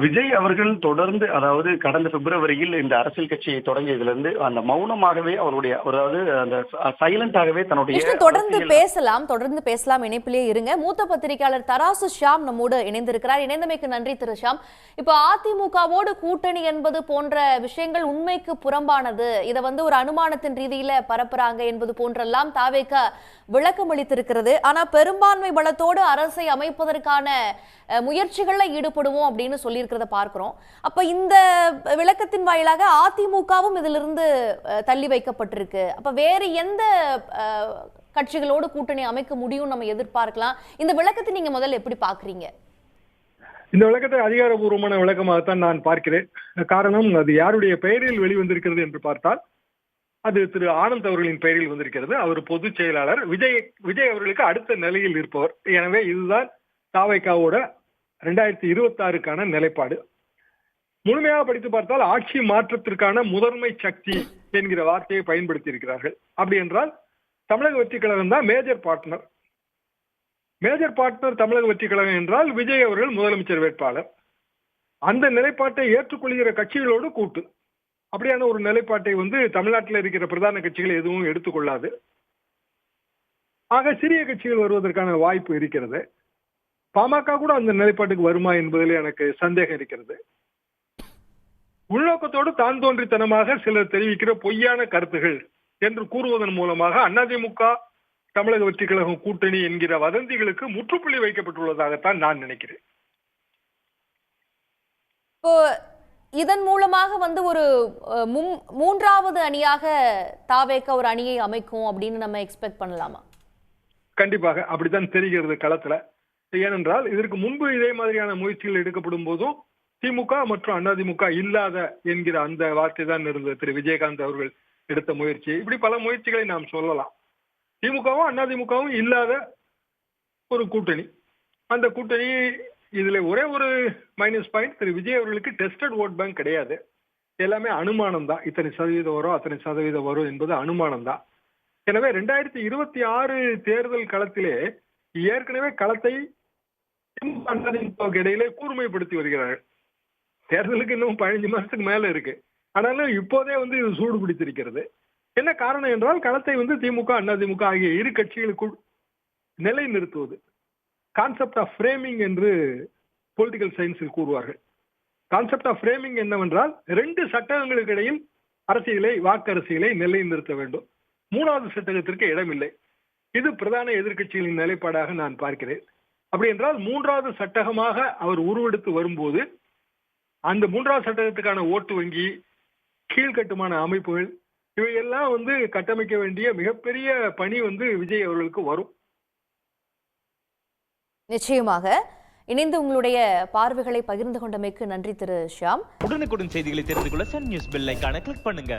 விஜய் அவர்கள் தொடர்ந்து அதாவது கடந்த பிப்ரவரியில் இந்த அரசியல் கட்சியை தொடங்கியதிலிருந்து அந்த மௌனமாகவே அவருடைய அதாவது அந்த சைலண்டாகவே தன்னுடைய தொடர்ந்து பேசலாம் இணைப்பிலே இருங்க. மூத்த பத்திரிகையாளர் தராசு ஷியாம் நம்மோடு இணைந்திருக்கிறார். இணைந்தமைக்கு நன்றி திரு ஷியாம். இப்ப அதிமுகவோடு கூட்டணி என்பது போன்ற விஷயங்கள் உண்மைக்கு புறம்பானது, இதை ஒரு அனுமானத்தின் ரீதியில பரப்புறாங்க என்பது போன்றெல்லாம் தாவேக விளக்கம் அளித்திருக்கிறது. ஆனா பெரும்பான்மை பலத்தோடு அரசை அமைப்பதற்கான முயற்சிகள்ல ஈடுபடுவோம் அப்படின்னு சொல்லியிருக்கிறத பார்க்கிறோம். அப்ப இந்த விளக்கத்தின் வாயிலாக அதிமுகவும் இதிலிருந்து தள்ளி வைக்கப்பட்டிருக்கு. அப்ப வேறு எந்த கட்சிகளோடு கூட்டணி அமைக்க முடியும் நம்ம எதிர்பார்க்கலாம்? இந்த விளக்கத்தை நீங்க முதல்ல எப்படி பாக்குறீங்க? இந்த விளக்கத்தை அதிகாரபூர்வமான விளக்கமாகத்தான் நான் பார்க்கிறேன். காரணம், அது யாருடைய பெயரில் வெளிவந்திருக்கிறது என்று பார்த்தால் அது திரு ஆனந்த் அவர்களின் பெயரில் வந்திருக்கிறது. அவர் பொதுச் செயலாளர், விஜய் அவர்களுக்கு அடுத்த நிலையில் இருப்பவர். எனவே இதுதான் தாவைக்காவோட 2026க்கான நிலைப்பாடு. முழுமையாக படித்து பார்த்தால் ஆட்சி மாற்றத்திற்கான முதன்மை சக்தி என்கிற வார்த்தையை பயன்படுத்தி இருக்கிறார்கள். அப்படி என்றால் தமிழக வெற்றி கழகம் தான் மேஜர் பார்ட்னர். தமிழக வெற்றி கழகம் என்றால் விஜய் அவர்கள் முதலமைச்சர் வேட்பாளர். அந்த நிலைப்பாட்டை ஏற்றுக்கொள்கிற கட்சிகளோடு கூட்டு. அப்படியான ஒரு நிலைப்பாட்டை தமிழ்நாட்டில் இருக்கிற பிரதான கட்சிகள் எதுவும் எடுத்துக்கொள்ளாது. ஆக சிறிய கட்சிகள் வருவதற்கான வாய்ப்பு இருக்கிறது. பாமக கூட அந்த நிலைப்பாட்டுக்கு வருமா என்பதில் எனக்கு சந்தேகம் இருக்கிறது. உள்நோக்கத்தோடு தான் தோன்றித்தனமாக சிலர் தெரிவிக்கிற பொய்யான கருத்துகள் என்று கூறுவதன் மூலமாக அதிமுக தமிழக வெற்றி கழகம் கூட்டணி என்கிற வதந்திகளுக்கு முற்றுப்புள்ளி வைக்கப்பட்டுள்ளதாகத்தான் நான் நினைக்கிறேன். இதன் மூலமாக ஒரு மூன்றாவது அணியாக தாவேக ஒரு அணியை அமைக்கும் அப்படின்னு நம்ம எக்ஸ்பெக்ட் பண்ணலாமா? கண்டிப்பாக அப்படித்தான் தெரிகிறது களத்துல. ஏனென்றால் இதற்கு முன்பு இதே மாதிரியான முயற்சிகள் எடுக்கப்படும் போதும் திமுக மற்றும் அதிமுக இல்லாத என்கிற அந்த வார்த்தை தான் இருந்தது. திரு விஜயகாந்த் அவர்கள் எடுத்த முயற்சி, இப்படி பல முயற்சிகளை நாம் சொல்லலாம். திமுகவும் அதிமுகவும் இல்லாத ஒரு கூட்டணி. அந்த கூட்டணி இதுல ஒரே ஒரு மைனஸ் பாயிண்ட், திரு விஜய் அவர்களுக்கு டெஸ்டட் ஓட் பேங்க் கிடையாது. எல்லாமே அனுமானம் தான். இத்தனை சதவீதம் வரும், அத்தனை சதவீதம் வரும் என்பது அனுமானம் தான். எனவே 2026 தேர்தல் களத்திலே ஏற்கனவே களத்தை இடையிலே கூர்மைப்படுத்தி வருகிறார்கள். தேர்தலுக்கு இன்னும் 15 மாசத்துக்கு மேல இருக்கு. ஆனாலும் இப்போதே இது சூடு பிடித்திருக்கிறது. என்ன காரணம் என்றால் களத்தை திமுக அதிமுக ஆகிய இரு கட்சிகளுக்குள் நிலை நிறுத்துவது. கான்செப்ட் ஆஃப் ஃப்ரேமிங் என்று பொலிட்டிக்கல் சயின்ஸில் கூறுவார்கள். கான்செப்ட் ஆஃப் ஃப்ரேமிங் என்னவென்றால் 2 சட்டங்களுக்கு இடையில் வாக்கு அரசியலை நிலை நிறுத்த வேண்டும். 3வது சட்டத்திற்கு இடமில்லை. இது பிரதான எதிர்கட்சிகளின் நிலைப்பாடாக நான் பார்க்கிறேன். அப்படி என்றால் 3வது சட்டகமாக அவர் உருவெடுத்து வரும்போது அந்த 3வது சட்டகத்துக்கான ஓட்டு வங்கி, கீழ்கட்டுமான அமைப்புகள், இவையெல்லாம் கட்டமைக்க வேண்டிய மிகப்பெரிய பணி விஜய் அவர்களுக்கு வரும். நிச்சயமாக. இணைந்து உங்களுடைய பார்வைகளை பகிர்ந்து கொண்டமைக்கு நன்றி திரு ஷியாம். உடனுக்குடன் செய்திகளை தெரிந்து கொள்ள சன் நியூஸ் பெல் ஐகானை கிளிக் பண்ணுங்க.